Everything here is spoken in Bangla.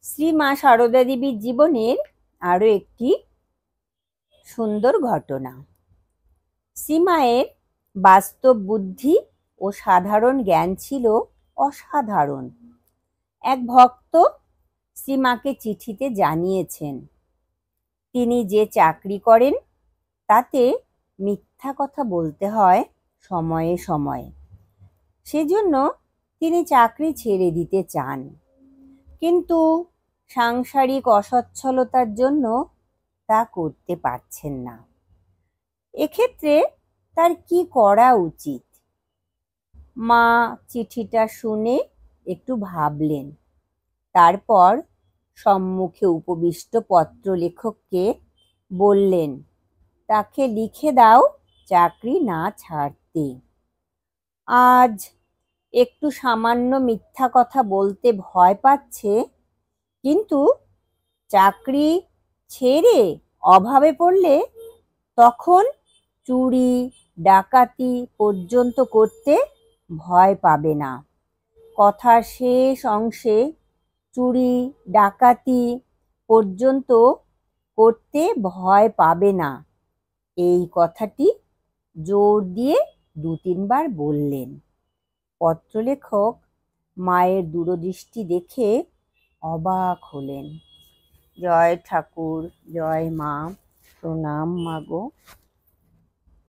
শ্রী মা সারদা দেবীর জীবনের আরো একটি সুন্দর ঘটনা। শ্রীমায়ের বাস্তব বুদ্ধি ও সাধারণ জ্ঞান ছিল অসাধারণ। এক ভক্ত শ্রীমাকে চিঠিতে জানিয়েছেন তিনি যে চাকরি করেন তাতে মিথ্যা কথা বলতে হয় সময়ে সময়ে। সেজন্য তিনি চাকরি ছেড়ে দিতে চান, কিন্তু সাংসারিক অসচ্ছলতার জন্য তা করতে পারছেন না। এক্ষেত্রে তার কি করা উচিত? মা চিঠিটা শুনে একটু ভাবলেন, তারপর সম্মুখে উপবিষ্ট পত্রলেখককে বললেন, তাকে লিখে দাও চাকরি না ছাড়তে। আজ একটু সামান্য মিথ্যা কথা বলতে ভয় পাচ্ছে, কিন্তু চাকরি ছেড়ে অভাবে পড়লে তখন চুরি ডাকাতি পর্যন্ত করতে ভয় পাবে না। কথার শেষ অংশে চুরি ডাকাতি পর্যন্ত করতে ভয় পাবে না, এই কথাটি জোর দিয়ে 2-3 বার বললেন। পত্রলেখক মায়ের দূরদৃষ্টি দেখে অবাক হলেন। জয় ঠাকুর, জয় মা, প্রণাম মাগো।